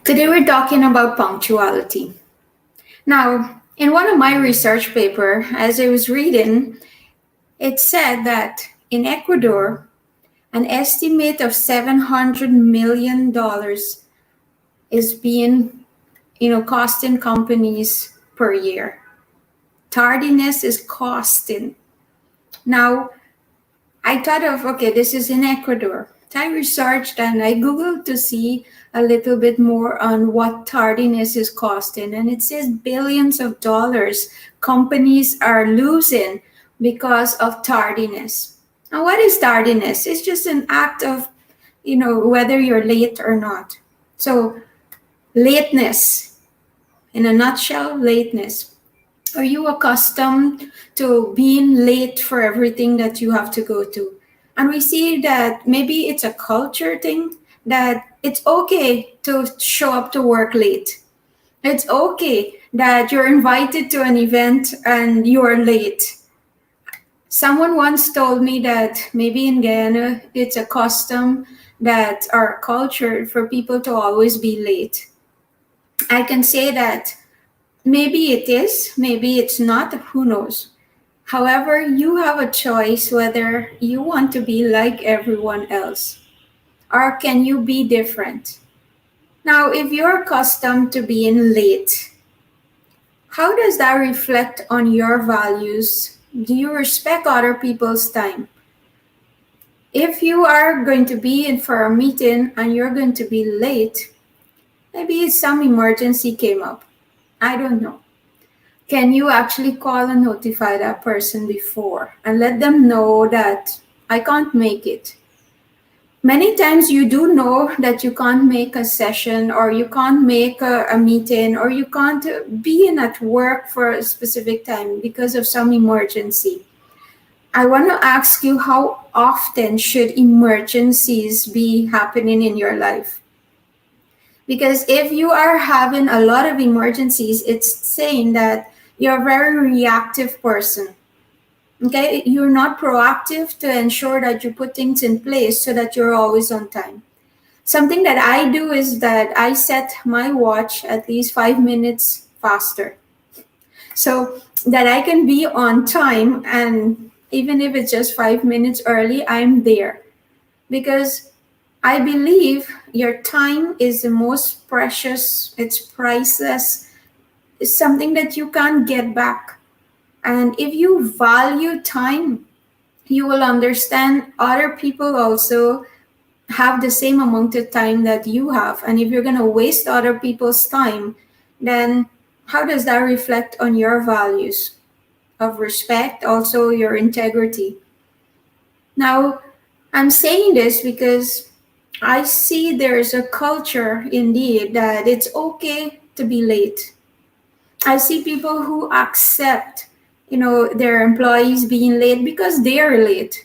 Today we're talking about punctuality. Now, in one of my research paper, as I was reading, it said that in Ecuador, an estimate of $700 million is being, costing companies per year. Tardiness is costing. Now, I thought of, okay, this is in Ecuador. I researched and I Googled to see a little bit more on what tardiness is costing. And it says billions of dollars companies are losing because of tardiness. And what is tardiness? It's just an act of, whether you're late or not. So, lateness, in a nutshell, lateness. Are you accustomed to being late for everything that you have to go to? And we see that maybe it's a culture thing, that it's okay to show up to work late. It's okay that you're invited to an event and you're late. Someone once told me that maybe in Guyana, it's a custom that our culture for people to always be late. I can say that maybe it is, maybe it's not, who knows. However, you have a choice whether you want to be like everyone else or can you be different. Now, if you're accustomed to being late, how does that reflect on your values? Do you respect other people's time? If you are going to be in for a meeting and you're going to be late, maybe some emergency came up. I don't know. Can you actually call and notify that person before and let them know that I can't make it? Many times you do know that you can't make a session or you can't make a meeting or you can't be in at work for a specific time because of some emergency. I want to ask you, how often should emergencies be happening in your life? Because if you are having a lot of emergencies, it's saying that you're a very reactive person. Okay, you're not proactive to ensure that you put things in place so that you're always on time. Something that I do is that I set my watch at least 5 minutes faster so that I can be on time. And even if it's just 5 minutes early, I'm there because I believe your time is the most precious, it's priceless, it's something that you can't get back. And if you value time, you will understand other people also have the same amount of time that you have. And if you're going to waste other people's time, then how does that reflect on your values of respect, also your integrity? Now, I'm saying this because I see there's a culture indeed that it's okay to be late. I see people who accept, their employees being late because they're late.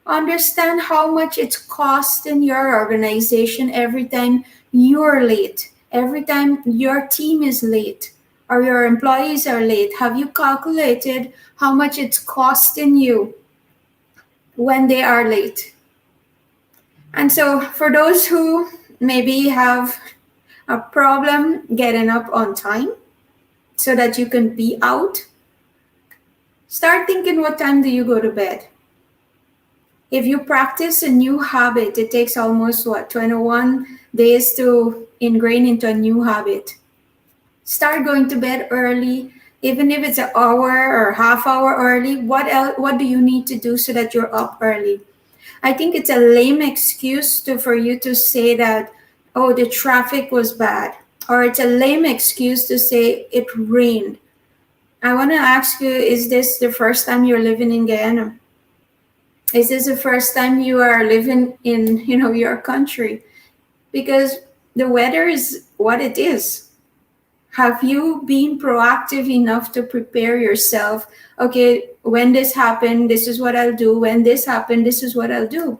Understand how much it's costing your organization every time you're late, every time your team is late or your employees are late. Have you calculated how much it's costing you when they are late? And so, for those who maybe have a problem getting up on time so that you can be out, start thinking, what time do you go to bed? If you practice a new habit, it takes almost 21 days to ingrain into a new habit. Start going to bed early, even if it's an hour or half hour early. What do you need to do so that you're up early? I think it's a lame excuse for you to say that, oh, the traffic was bad, or it's a lame excuse to say it rained. I want to ask you, is this the first time you're living in Guyana? Is this the first time you are living in, your country? Because the weather is what it is. Have you been proactive enough to prepare yourself? Okay, when this happened, this is what I'll do. When this happened, this is what I'll do.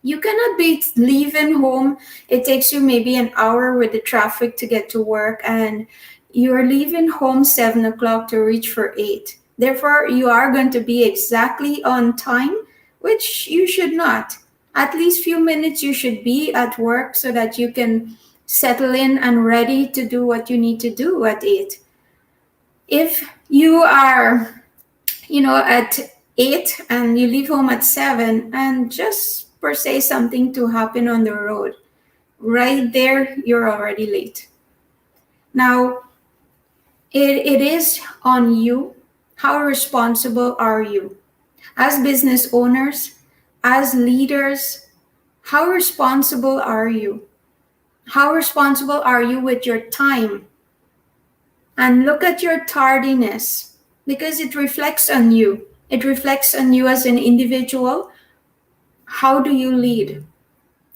You cannot be leaving home. It takes you maybe an hour with the traffic to get to work, and you're leaving home 7 o'clock to reach for 8. Therefore, you are going to be exactly on time, which you should not. At least few minutes you should be at work so that you can settle in and ready to do what you need to do at 8. If you are, at 8 and you leave home at 7, and just per se something to happen on the road, right there, you're already late. Now, it is on you. How responsible are you? As business owners, as leaders, how responsible are you? How responsible are you with your time? And look at your tardiness, because it reflects on you. It reflects on you as an individual. How do you lead?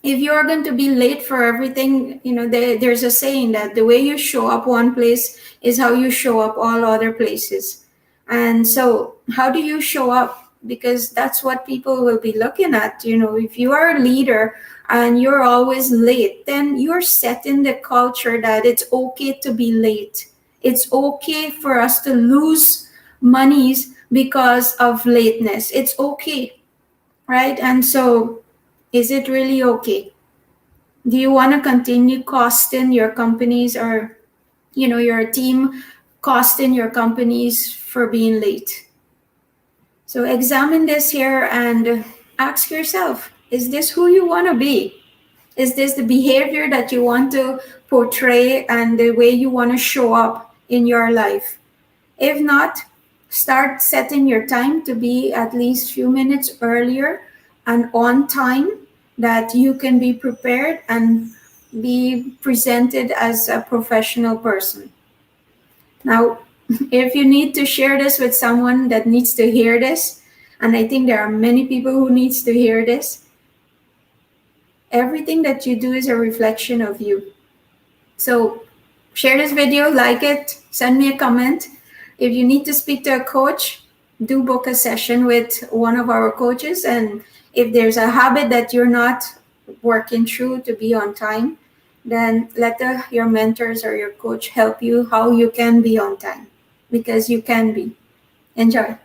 If you're going to be late for everything, there's a saying that the way you show up one place is how you show up all other places. And so how do you show up? Because that's what people will be looking at. If you are a leader and you're always late, then you're setting the culture that it's okay to be late. It's okay for us to lose monies because of lateness. It's okay, right? And so is it really okay? Do you want to continue costing your companies, or your team costing your companies for being late? So examine this here and ask yourself, is this who you want to be? Is this the behavior that you want to portray and the way you want to show up in your life? If not, start setting your time to be at least few minutes earlier and on time, that you can be prepared and be presented as a professional person. Now, if you need to share this with someone that needs to hear this, and I think there are many people who needs to hear this, everything that you do is a reflection of you. So share this video, like it, send me a comment. If you need to speak to a coach, do book a session with one of our coaches. And if there's a habit that you're not working through to be on time, then let your mentors or your coach help you how you can be on time, because you can be. Enjoy.